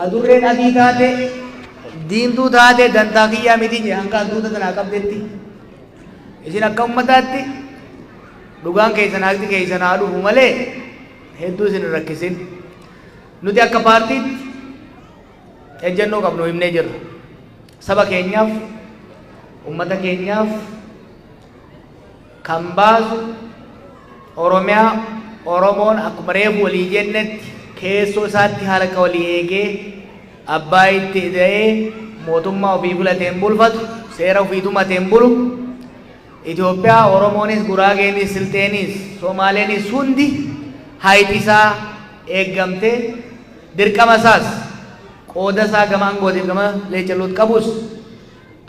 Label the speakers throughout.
Speaker 1: adurreen adii taate diimtuu taate dantaa kiyyaa miti jee hanqa hantuuta tanaa qabdetti isin akka ummataatti dhugaan keessan haqti keessan haa dhufu malee hedduu isin hin rakkisin nuti akka paartiitti ejjennoo qabnu himnee jirra saba keenyaaf ummata keenyaaf kan baasu oromiyaa oromoon akkuma reefu walii jennetti keessoo isaatti harka walii eegee abbaa itti hidhee mootummaa ofii filateen bulfatu seera ofii tumateen bulu Itoophiyaa oromoonis guraageenis silteenis soomaaleenis hundi hayti isaa eeggamtee dirqama isaas qooda isaa gama angootiif gama leecalluut qabus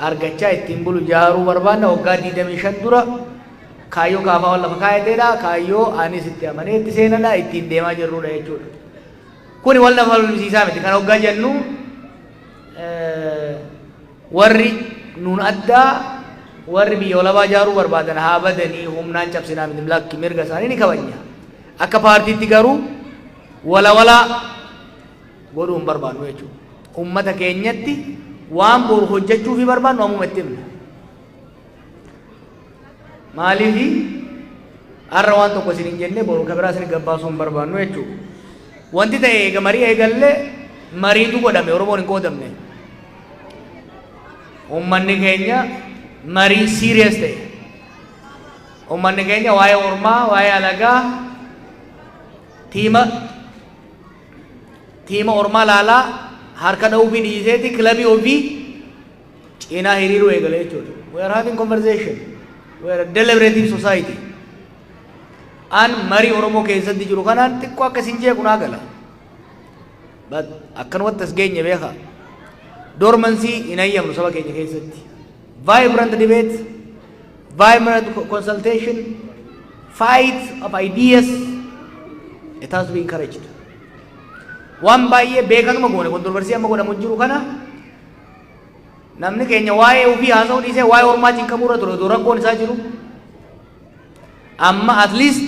Speaker 1: argachaa ittiin bulu jaaruu barbaanna waggaa 25 dura kaayyoo kaafaa wal lafa kaayateedha kaayyoo anis itti amanee itti seenadha ittiin deemaa jirrudha jechuudha kuni wal lafa falmisiisaa miti kan waggaa jennu warri nuun addaa warri biyya walabaa jaaruu barbaadan haa badanii humnaan cabsinaa miti lakki mirga isaanii ni kabajna akka paartiitti garuu walawalaa godhuun barbaannu jechuudha ummata keenyatti waan boru hojjechuu fi barbaannu ammuma itti himna maaliifi har'a waan tokko isin hin jenne boru kabiraa isin gabbaasuu hin barbaannu jechuudha wanti ta'e eega marii eegallee mariitu godhame oromoon hin qoodamne ummanni keenya marii serious ta'e ummanni keenya waa'ee ormaa waa'ee alagaa tiima ormaa laalaa harka dha'uu fi dhiiseeti kilabii ofii cinaa hiriiruu eegale jechuudha we are having conversation we are a deliberative society an marii oromoo keessatti jiru kanaan xiqqoo akkasin jeequnaa gala but akkanumatti as geenye beeka dormancy hin ayyamnu saba keenya keessatti vibrant debate vibrant consultation fight of ideas it has to be encouraged waan baay'ee beekanuma goone kontroversii amma godhamu jiru kana namni keenya waa'ee ofii haasa'uu dhiisee waa'ee ormaa cinqamuurra ture odoo rakkoon isaa jiru amma at least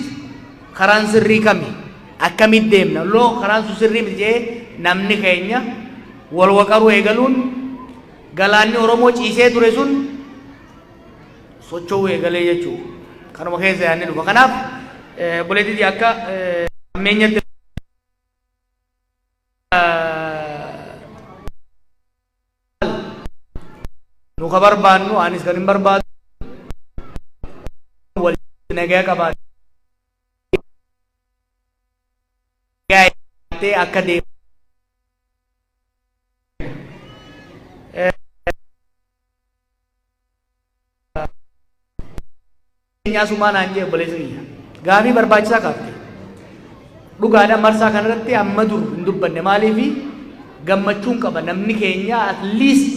Speaker 1: karaan sirrii kami akkamitti deemna loo karaan sun sirrii miti jee namni keenya wal waqaruu eegaluun galaanni oromoo ciisee ture sun socho'uu eegalee jechuudha kanuma keessa yaadni dhufa kanaaf buleetitti akka ammeenyatti nu ka barbaannu anis kan hin barbaadu wal nagaa qabaatu akka deemu nyaasumaan anjee obboleessa kiyya gaafii barbaachisaa kaafte dhugaadha marsaa kanarratti amma dur hin dubbanne maaliifi gammachuun qaba namni keenya at least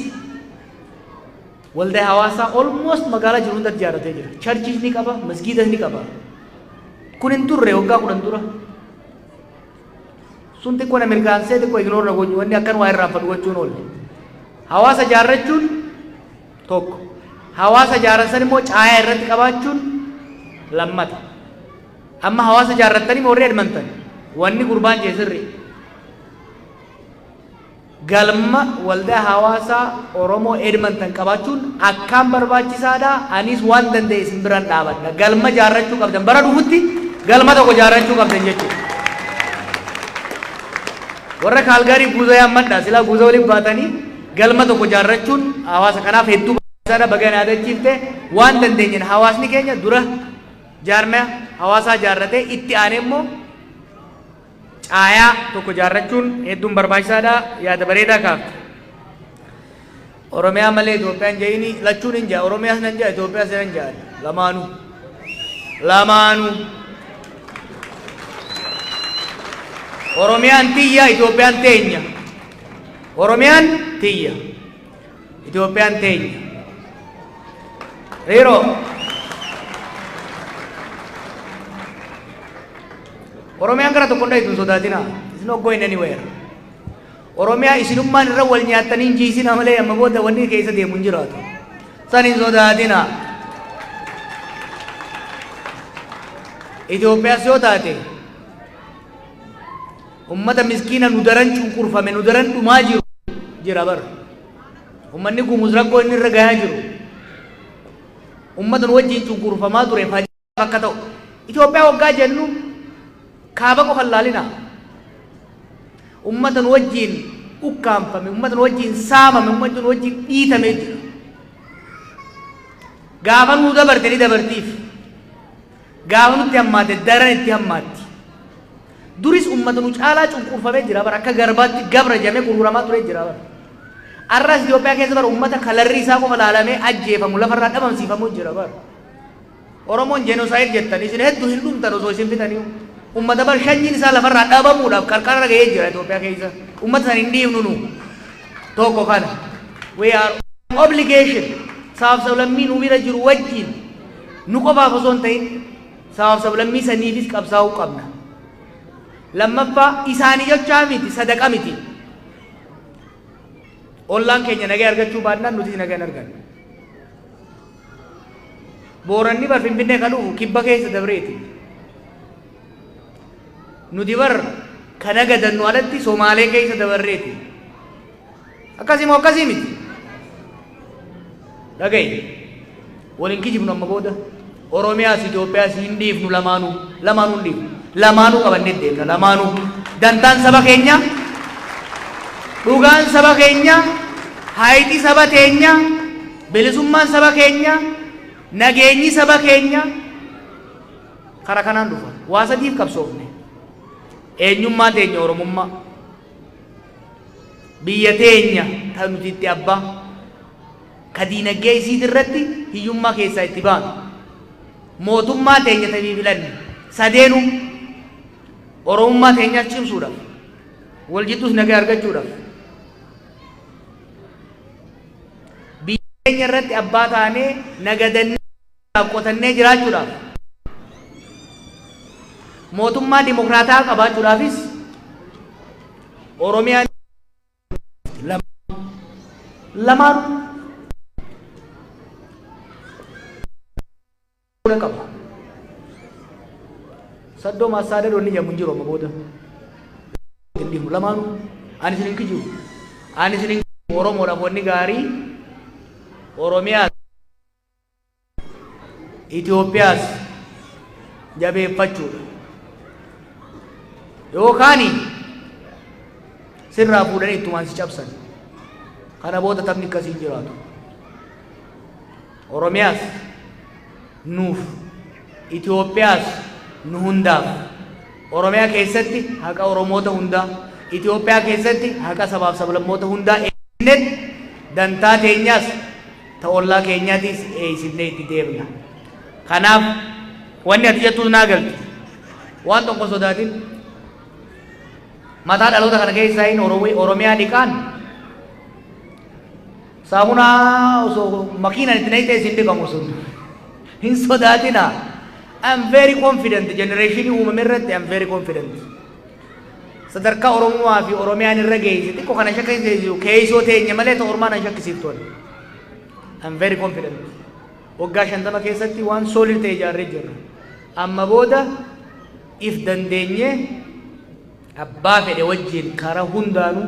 Speaker 1: waldaa hawaasaa almost magaalaa jiru hundatti ijaarratee jira charchis ni qaba masgiidas ni qaba kun hin turre waggaa 10 dura sun xiqqoo na mirkaansee xiqqoo ignoorra gochuu wanni akkan waa irraanfadhu gochuun oolle hawaasa ijaarrachuun tokko hawaasa ijaarratan immoo caayaa irratti qabaachuun lammata amma hawaasa ijaarrattanii moo warri edmantan wanni gurbaan jee sirri galma waldaa hawaasaa oromoo edmantan qabaachuun akkaan barbaachisaadha anis waan danda'e isin biraan dhaabadha galma ijaarrachuu qabdan bara dhufutti galma tokko ijaarrachuu qabdan jechuudha warra kaalgaarii guuzoo yaammadha silaa guuzoo waliin baatanii galma tokko ijaarrachuun hawaasa kanaaf hedduu barbaachisaadha baga yaadachiifte waan dandeenyen hawaasni keenya dura jaarmaya hawaasaa ijaarratee itti aanee immoo caayaa tokko ijaarrachuun hedduun barbaachisaadha yaada bareedaa kaafte oromiyaa malee Itoophiyaan jeeni lachuun hin jaa oromiyaas nan jaa Itoophiyaas nan jaa lamaanuu oromiyaan tiyya Itoophiyaan teenya oromiyaan tiyya Itoophiyaan teenya reero oromiyaan gara tokko hundee itun sodaatina is not going anywhere oromiyaa isinummaan irra wal nyaatanii hin jiisina malee amma booda wanni keessa deemu hin jiraatu san hin sodaatina Itoophiyaas yoo taate ummata miskiina nu daran cunqurfame nu daran dhumaa jiru jira bar ummanni gumuz rakkoo inni irra gahaa jiru ummata nu wajjin cunqurfamaa ture akka ta'u Itoophiyaa waggaa jennu kaaba qofan laalina ummata nu wajjin ukkaanfame ummata nu wajjin saamame ummata nu wajjin dhiitame jira gaafa nu dabarte ni dabartiif gaafa nutti hammaate daran itti hammaatti duris ummata nu caalaa cunqurfamee jira bar akka garbaatti gabra jamee gurguramaa ture jira bar arras Itoophiyaa keessa bar ummata kalarri isaa qofa laalamee ajjeefamu lafarraa dhabamsiifamuu jira bar Oromoon genocide jettan isin hedduu hin dhumtan osoo isin fitanii ummata bar shanyiin isaa lafarraa dhabamuudhaaf qarqara ga'ee jira Itoophiyaa keessa ummata san hin dhiibnu nu tokko kana we are obligation saaf sablammii nu bira jiru wajjin nu qofaaf osoo hin ta'in saaf sablammii saniifis qabsaa'uu qabna lammaffaa isaanii jechaa miti sadaqa miti ollaan keenya nagaa argachuu baannaan nuti nagaa hin arganne booranni bar finfinnee kan dhufu kibba keessa dabreeti nuti bar kana gadannu alatti Somaalee keessa dabarreeti akkasii moo akkasii miti dhaga'i waliin kijibnu amma booda Oromiyaas Itoophiyaas hin dhiifnu lamaanuu hin dhiifnu lamaanuu qabannee deemna lamaanuu dantaan saba keenya dhugaan saba keenya haayixii saba teenya bilisummaan saba keenya nageenyi saba keenya kara kanaan dhufa waa sadiif qabsoofne eenyummaa teenya Oromummaa biyya teenya tan nuti itti abbaa ka diinagdee isiit irratti hiyyummaa keessaa itti baanu mootummaa teenya tabii filanne sadeenu Oromummaa teenya cimsuudhaaf wal jidduus nagaa argachuudhaaf biyya teenya irratti abbaa taanee nagadannee qotannee jiraachuudhaaf mootummaa dimokiraataa qabaachuudhaafis Oromiyaan lamaan qaba saddoo maasaadha doonni jamu jiru amma booda indimu lamaan ani sinin kiju ani sinin Oromoodhaaf wanni gaarii Oromiyaas Itoophiyaas jabeeffachuudha yookaani sirraa fuudhanii ittumaan si cabsan kana booda taphni akkasiin jiraatu Oromiyaas nuuf Itoophiyaas nu hundaaf Oromiyaa keessatti haqa Oromoota hundaa Itoophiyaa keessatti haqa sabaaf sablammoota hundaa eennet dantaa teenyaas ta'ollaa keenyaatis eeysifnee itti deemna kanaaf wanni ati jettuus naa galti waan tokko sodaatin mataa dhaloota kana keessaa hin Oromiyaa dhiqaan saamunaa osoo makiinaan itti naqxee isin dhiqamu sun hin sodaatina I'm very confident generation uumame irratti I'm very confident sadarkaa Oromoo fi Oromiyaan irra geesse xiqqoo kana shakkisiisu keeysoo teenya malee ta'u ormaan an shakkisiiftoon I'm very confident waggaa 50 keessatti waan solid ta'e ijaarree jirra amma booda if dandeenye abbaa fedhe wajjin karaa hundaanuu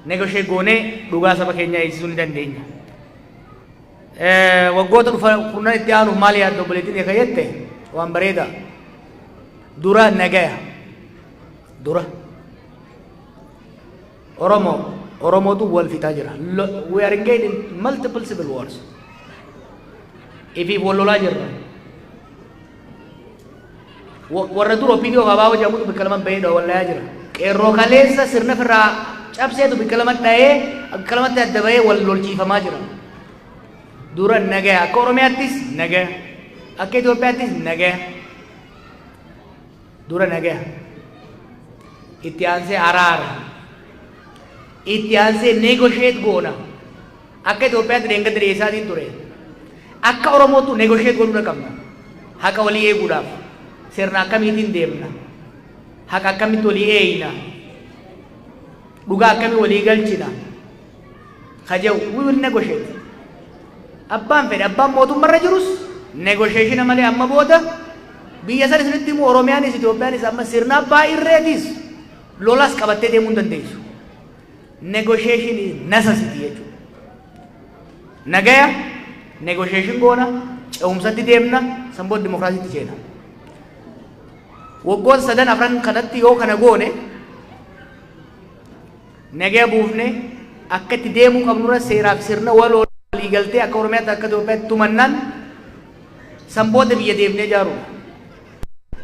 Speaker 1: negoshee goonee dhugaa saba keenyaa eegsisuu ni dandeenya waggoota kurnan itti aanuuf maal yaadda obboleettiin eeka jette waan bareeda dura nagaya dura Oromootu wal fixaa jira we are engaged in multiple civil wars ifiif wal lolaa jirra warra dur opiniyoo gabaaboo jedhamutu bikka laman bahee wallaayaa jira qeerroo kaleessa sirna firraa cabseetu bikka laman dhahee akka lamatti adda bahee wal lolchiifamaa jira dura nagaya akka Oromiyaattis nagaya akka Itoophiyaattis nagaya dura nagaya itti aansee araara itti aansee negotiate goona akka Itoophiyaatti deengatti dhiyeessaatiin ture akka Oromootu negotiate goonuu qabna haqa walii eeguudhaaf sirna akkamiitiin deemna haqa akkamitti walii eeyna dhugaa akkamii walii galchina kajew we will negotiate abbaan fedhe abbaan mootummaarra jirus negotiation malee amma booda biyya san isinitti immoo Oromiyaanis Itoophiyaanis amma sirna abbaa irreetis lolas qabattee deemuu hin dandeessu. Negotiation is necessity jechuudha. Nagaya negotiation goona ce'umsatti deemna sanboon dimokiraasiitti ceena. Waggoota sadan afran kanatti yoo kana goone nagaya buufne akka itti deemuu qabnurra seeraaf sirna waloo waliigaltee akka Oromiyaatti akka Itoophiyaatti tumannaan sanboota biyya deemnee ijaaru.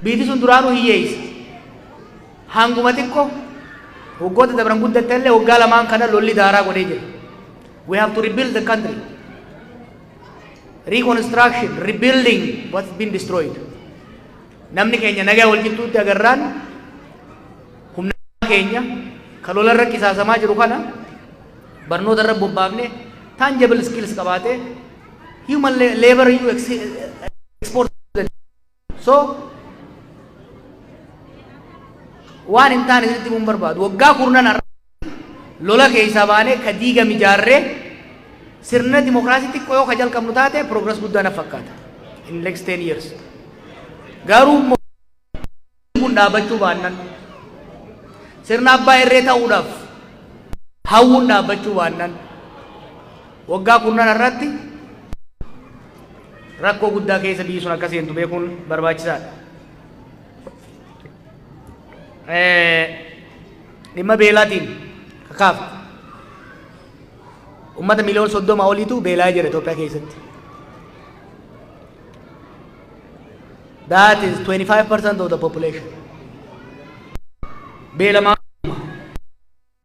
Speaker 1: Biyyi sun duraanuu hiyyeessa. Hanguma xiqqoo waggoota dabran guddatte illee waggaa lamaan kana lolli daaraa godhee jira. We have to rebuild the country. Reconstruction, rebuilding what's been destroyed. Namni keenya nagaa wal qixxuutti agarraan humna keenya kan lolarra qisaasamaa jiru kana barnoota irra bobbaafne tangible skills qabaate human labor export. So waan hin taane sitti mun barbaadu waggaa kurnan lola keessa baane ka diigame ijaarree sirna dimokiraasii xiqqoo yoo ka jalqabnu taate progress guddaa na fakkaata in next 10 years. Garuu kun dhaabachuu baannan sirna abbaa irree ta'uudhaaf hawwuun dhaabachuu baannan waggaa kurnan irratti rakkoo guddaa keessa biyyi sun akka seentu beekuun barbaachisaadha. Dhimma beelaatiin kakaafte ummata miliyoona 30 oliitu beelaa jira Itoophiyaa keessatti. That is 25% of the population. Beelamaa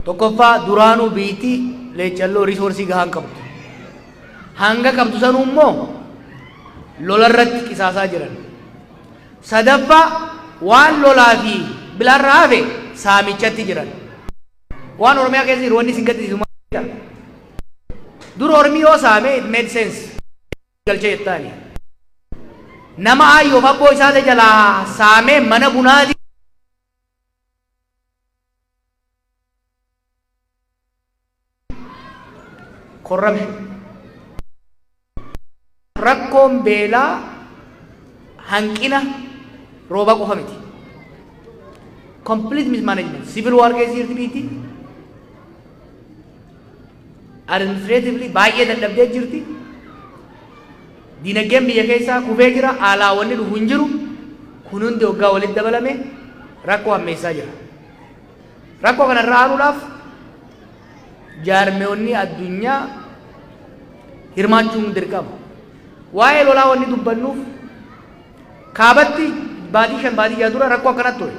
Speaker 1: tokkoffaa duraanuu biitii leechalloo risoorsii gahaan qabdu. Hanga qabdu sanuu immoo lolarratti qisaasaa jiran. Sadaffaa waan lolaa fi bilaarraa hafe saamichatti jiran. Waan Oromiyaa keessa jiru wanni isin gaddisiisu maal? Dur Oromii yoo saame it made sense. Galchee jettaani. Nama ayyoof abboo isaa jalaa saamee mana bunaati. Corruption. Rakkoon beelaa hanqina rooba qofa miti. Complete mismanagement. Civil war keessa jirti biitti. Administratively baay'ee dadhabdee jirti. Dinagdeen biyya keessaa kufee jira. Alaawwanni dhufu hin jiru. Kun hundi waggaa walitti dabalame rakkoo hammeessaa jira. Rakkoo kanarraa aanuudhaaf jaarmeewwanni addunyaa hirmaachuun dirqama. Waa'ee lolaa wanni dubbannuuf kaabatti baatii 5 baatii 6 dura rakkoo akkanatti ture.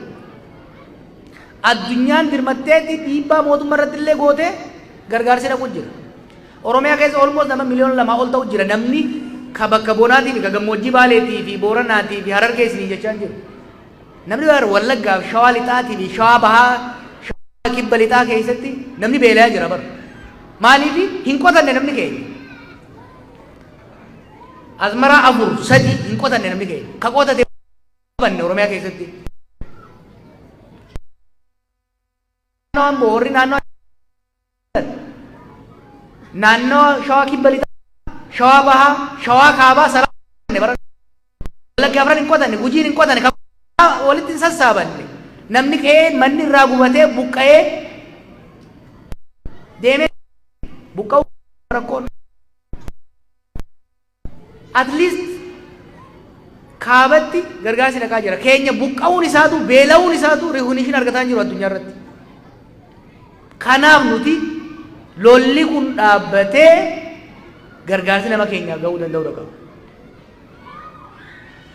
Speaker 1: Addunyaan dirmatteetti dhiibbaa mootummaa irratti illee gootee gargaarsi dhaqu jira. Oromiyaa keessa almost nama miliyoona 2 ol ta'u jira namni ka bakka bonaatii fi ka gammoojjii Baaleetii fi Booranaatii fi Harar keessanii jechaan jiru. Namni Wallaggaa fi Shawaa Lixaatii fi Shawaa Bahaa Shawaa Kibba Lixaa keessatti namni beelaa jira bara. Maaliif hin qotanne namni keenya. Azmaraa 4 3 hin qotanne namni keenya. Ka qotate banne Oromiyaa keessatti. Naannoo naannoo Shawaa Kibba Lixaa Shawaa Bahaa Shawaa Kaabaa Saraa bara Wallaggaa afran hin qotanne Gujiin hin qotanne walitti hin sassaabanne namni ka'ee manni irraa gubatee buqqa'ee deemee buqqa'uu rakkoon at least kaabatti gargaarsi dhaqaa jira. Keenya buqqa'uun isaatu beela'uun isaatu recognition argataa jiru addunyaa irratti. Kanaaf nuti lolli kun dhaabbatee gargaarsi nama keenyaaf ga'uu danda'u qaba.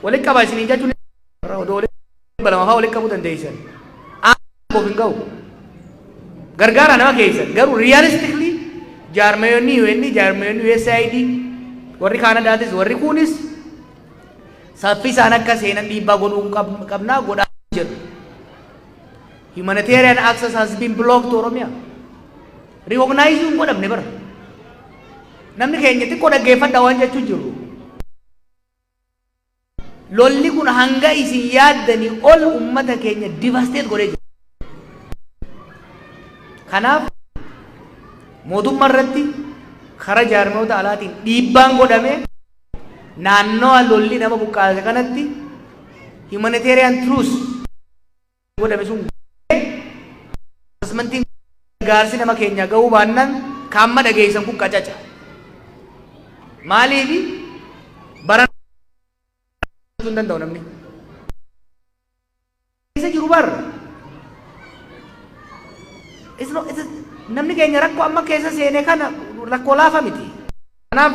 Speaker 1: Walitti qabaa isin jechuun balama fa'aa walitti qabuu dandeessan. Aannan hin ga'u. Gargaara nama keessan garuu realistically jaarmeeyonni UN jaarmeeyonni USAID warri Kaanadaatis warri kunis saffisaan akka seenan dhiibbaa godhuu qabnaa godhaa jiru. Humanitarian access has been blocked to Oromia. Recognize yung godhamne bara. Namni keenya xiqqoo dhaggeeffadhaa waan jechuu jiru. Lolli kun hanga isin yaaddanii ol ummata keenya devastate godhee jira. Kanaaf mootummaa irratti kara jaarmoota alaatiin dhiibbaan godhame naannoo lolli nama buqqaase kanatti humanitarian truce godhame sun gargaarsi nama keenya ga'uu baannan kaamma dhageessan kun qacaca. Maaliifi baran hin danda'u namni. Isa jiru bar. Namni keenya rakkoo amma keessa seenee kana rakkoo laafa miti. Kanaaf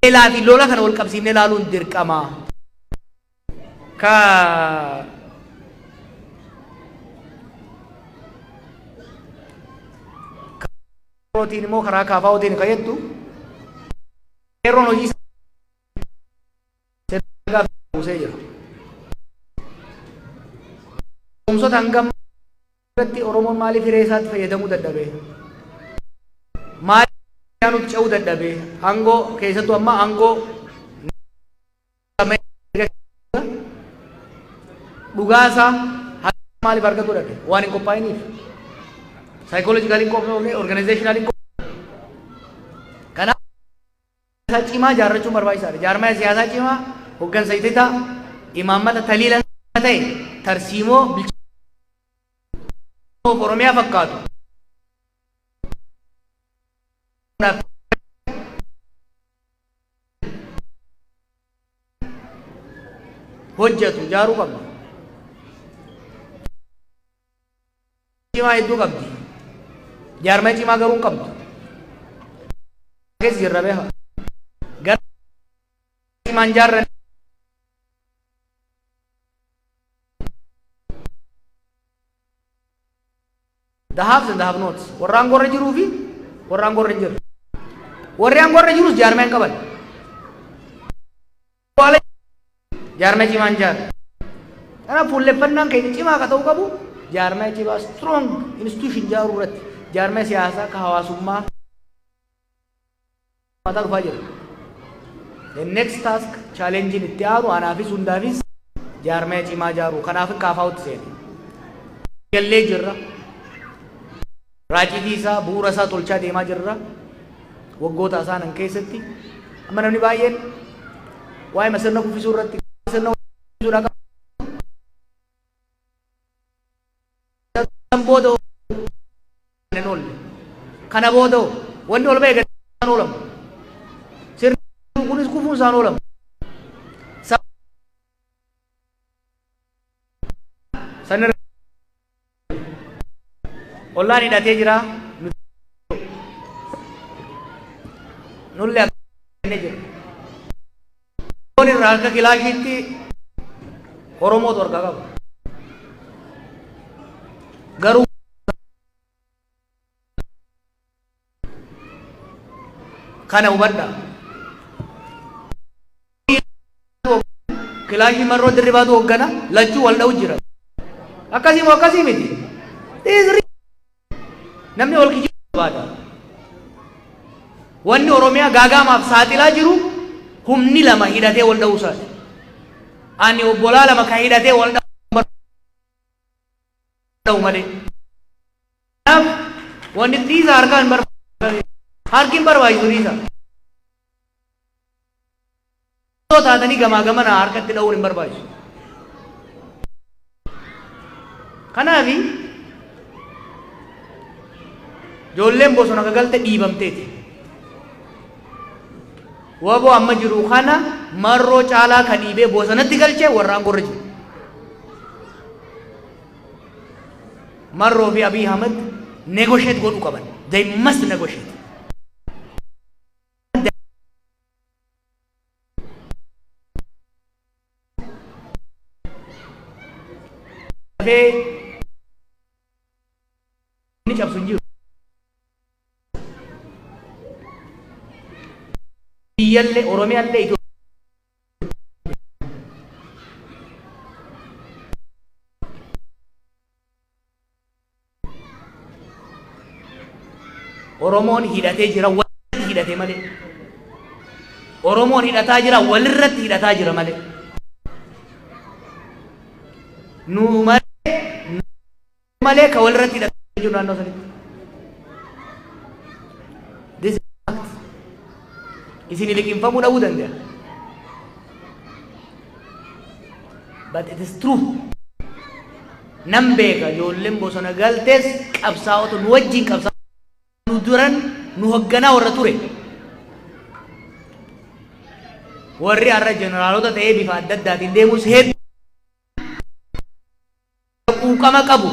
Speaker 1: eelaa fi lola kana wal qabsiifnee ilaaluun dirqama. Rootiin immoo karaa kaafaa hotiin kayyattu yeroon hojii isaa buusee jira. Oomishota hangam irratti Oromoon maaliif hiree isaatti fayyadamuu dadhabee? Maaliif nuti ce'uu dadhabee? Aangoo keessattuu amma aangoo dhugaasaa maaliif argatu dhabe? Waan hin qophaa'iniif. Psychological inqophoofne, organizational inqophoofne. Kanaaf siyaasaa cimaa jaarrachuun barbaachisaadha. Jaarmaya siyaasaa cimaa hoggansa ittita imaammata taliila ta'e tarsiimoo bilchaanoo Oromiyaa fakkaatu. Hojjetu jaaruu qabna. Cimaa hedduu qabdi. Jaarmaya cimaa garuu hin qabdu. Keessa jirra beekaa. Gara cimaan jaarran the haves and the have nots. Warra aangoo irra jiruu fi warra aangoo irra hin jirre. Warri aangoo irra jirus jaarmaya hin qaban. Jaarmaya cimaan jaarra. Kanaaf fuulleffannaan keenya cimaa akka ta'uu qabu jaarmaya cimaa strong institution jaaruu irratti jaarmaya siyaasaa akka hawaasummaa mataa dhufaa jira. The next task challenge itti aanu anaafis hundaafis jaarmaya cimaa jaaruu kanaaf kaafaa'utti seene. Gallee jirra. Raacitii isaa bu'uura isaa tolchaa deemaa jirra. Waggoota isaanan keessatti amma namni baay'een waa'ee masirna kuffisuu irratti sirna kuffisuudha qaba. Booda kana booda wanni ol ba'e gadaan oolamu sirni kunis kufuun isaan oolamu sanirra ollaan hidhatee jira nullee akka jira irraa akka kilaashiitti Oromootu harkaa qaba. Garuu kana hubadha. Kilaashii marroo dirribaatu hoggana lachuu wal dha'u jira. Akkasii moo akkasii miti? Namni wal kijibuu barbaada. Wanni Oromiyaa gaagaamaaf saaxilaa jiru humni lama hidhatee wal dha'uu isaati. Ani obbolaa lama kan hidhatee wal dha'uu malee. Kanaaf wanni dhiisa harkaan barbaachisu harkiin barbaachisu dhiisa. Osoo taatanii gamaa gamana harkatti dha'uun hin barbaachisu. Kanaafi ijoolleen bosona gagalte dhiibamteeti. Waboo amma jiru kana marroo caalaa kan dhiibee bosonatti galchee warra aangorra jiru. Marroo fi Abiy Ahmed negotiate godhuu qaban. They must negotiate. Ini cabsu jiru. Biyalle Oromiyalle itu. Oromoon hidhatee jira walirratti hidhatee malee. Oromoon hidhataa jira walirratti hidhataa jira malee. Nu malee ka walirratti hidhataa jiru naannoo sanitti. This is fact. Isin liqinfamuu dhabuu danda'a. But it is true. nam beeka ijoolleen bosona galtees qabsaa'otu nu wajjin qabsaa'otu nu duran nu hogganaa warra ture warri har'a jeneraalota ta'ee bifa adda addaatiin deemus hedduu quuqama qabu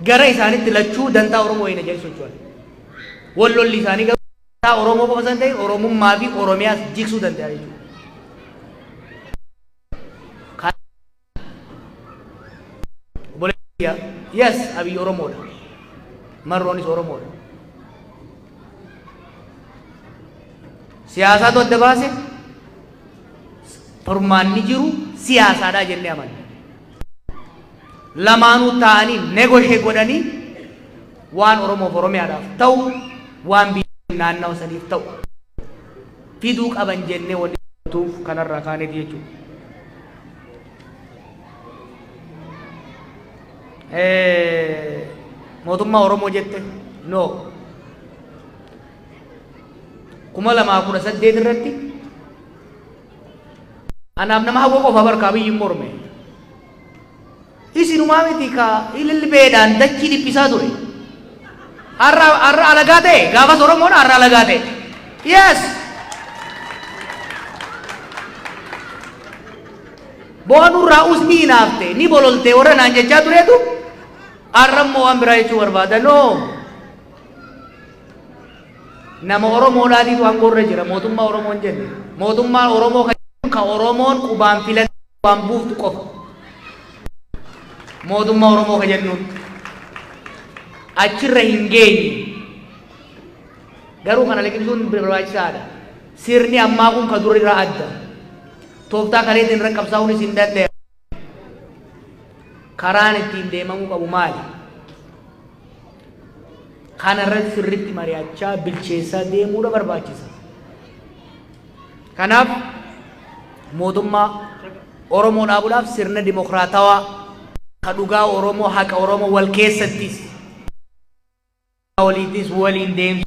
Speaker 1: gara isaanitti lachuu dantaa Oromoo hin ajjeesu jechuudha. Wallolli isaanii gara Oromoo qofa san ta'e Oromummaa fi Oromiyaas jigsuu danda'a jechuudha. Yes, Abiy Oromoodha. Marroonis Oromoodha. Siyaasaatu adda baase furmaanni jiru siyaasaadha jennee amanna. Lamaanuu ta'anii negoshee godhanii waan Oromoof Oromiyaadhaaf ta'u waan biyya naannawa saniif ta'u fiduu qaban jennee wanti tuuf kanarraa kaaneeti jechuudha. Mootummaa Oromoo jette no 2018 irratti anaaf nama hawwa qofa barkaa biyyiin morme isinumaa miti ka ililbeedhaan dachii dhiphisaa ture har'a alagaa ta'e gaafas Oromoon har'a alagaa ta'e yes boonurraa usni hinaafte ni bololte warra naan jechaa tureetu har'ammoo waan biraa jechuu barbaada no nama Oromoodhaatiitu hangoorra jira mootummaa Oromoon jenne mootummaa Oromoo ka Oromoon qubaan filate qubaan buuftu qofa mootummaa Oromoo ka jennuun achirra hin geenye garuu kana liqimsuun barbaachisaadha sirni ammaa kun ka dura irraa adda tooftaa kaleetiin irra qabsaa'uunis hin danda'e karaan ittiin deemamuu qabu maali kana irratti sirriitti mari'achaa bilcheessaa deemuudha barbaachisa. Kanaaf mootummaa Oromoo dhaabuudhaaf sirna dimokiraatawaa ka dhugaa Oromoo haqa Oromoo wal keessattis waliitis waliin deemsu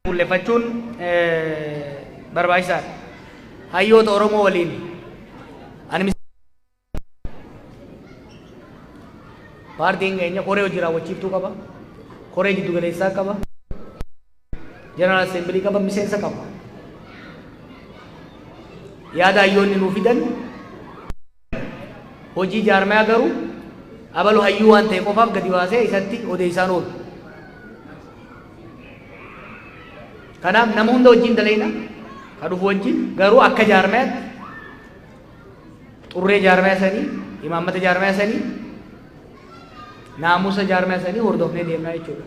Speaker 1: mul'ifachuun barbaachisaadha. Hayyoota Oromoo waliin ani paartiin keenya koree hojii raawwachiiftuu qaba, koree jiddu galeessaa qaba, jeneraal assembilii qaba, miseensa qaba. Yaada hayyoonni nuu fidan hojii jaarmaya garuu abalu hayyuu waan ta'e qofaaf gadi baasee isatti odeessaan oolu. Kanaaf nama hunda wajjin daleena ka dhufu wajjin garuu akka jaarmayaatti xurree jaarmaya sanii imaammata jaarmaya sanii naamusa jaarmaya sanii hordofnee deemnaa jechuudha.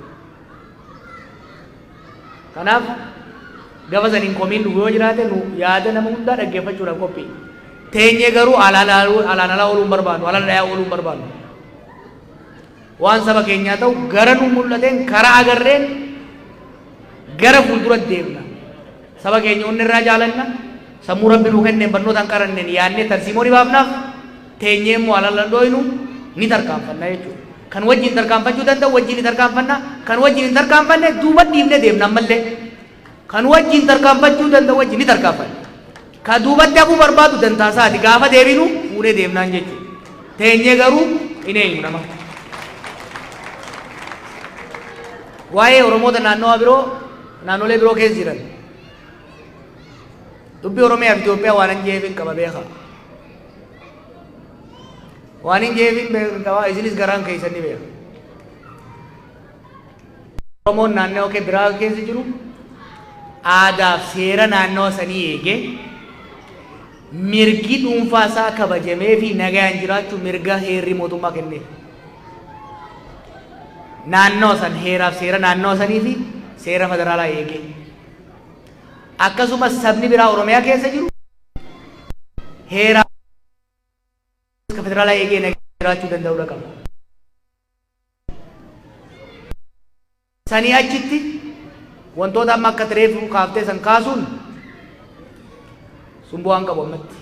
Speaker 1: Kanaaf gaba saniin komiin dhufu yoo jiraate nu yaada nama hundaa dhaggeeffachuudhaaf qophii. Teenyee garuu alaan alaa ooluu hin barbaannu, alaan dhayaa ooluu hin barbaannu. Waan saba keenyaa ta'u gara nu mul'ateen karaa agarreen gara fuulduratti deemna. Saba keenya onni irraa jaalanna, sammuu rabbi nuu kenneen barnootaan qaranneen yaadnee tarsiimoo ni baafnaaf, teenyee immoo alaan dhooynu ni tarkaanfanna jechuudha. Kan wajjin tarkaanfachuu danda'u wajjin ni tarkaanfanna, kan wajjin hin tarkaanfanne duuba dhiibnee deemna ammallee. Kan wajjin tarkaanfachuu danda'u wajjin ni tarkaanfanna. Ka duubatti hafuu barbaadu dantaasaati gaafa deebinu fuudhee deemnaan jechuudha. Teenyee garuu hin eenyu nama. Waa'ee Oromoota naannoo biroo naannolee biroo keessa jiran dubbii Oromiyaa fi Itoophiyaa waan hin jeefin qaba beeka. Waan hin jeefin qaba isinis garaan keessan ni beeka. Oromoon naannoo kee biraa keessa jiru aadaaf seera naannoo sanii eegee mirgi dhuunfaa isaa kabajamee fi nagaan jiraachuu mirga heerri mootummaa kenneef. Naannoo san heeraaf seera naannoo sanii fi seera federaalaa eegee. Akkasumas sabni biraa Oromiyaa keessa jiru heeraaf federaalaa eegee nagaan jiraachuu danda'uu qaba. Sanii achitti wantoota amma akka tireefuu kaaftee san kaasuun sun bu'aan qabu ammatti.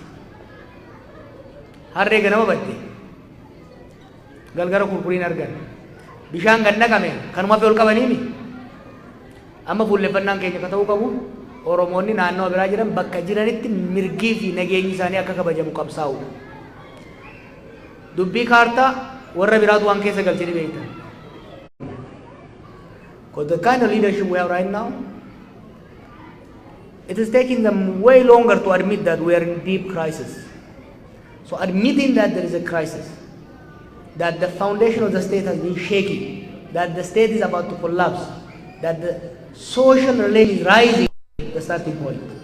Speaker 1: Harree ganama badde galgala kurkuriin argan bishaan gad naqame kanuma fi ol qabaniimi amma fuulleffannaan keenya ka ta'uu qabu Oromoonni naannoo biraa jiran bakka jiranitti mirgii fi nageenyi isaanii akka kabajamu qabsaa'udha. Dubbii kaartaa warra biraatu waan keessa galchanii beektan. Because the kind of leadership we have right now, it is taking them way longer to admit that we are in deep crisis. So admitting that there is a crisis, that the foundation of the state has been shaky, that the state is about to collapse, that the social relation is rising, the starting point.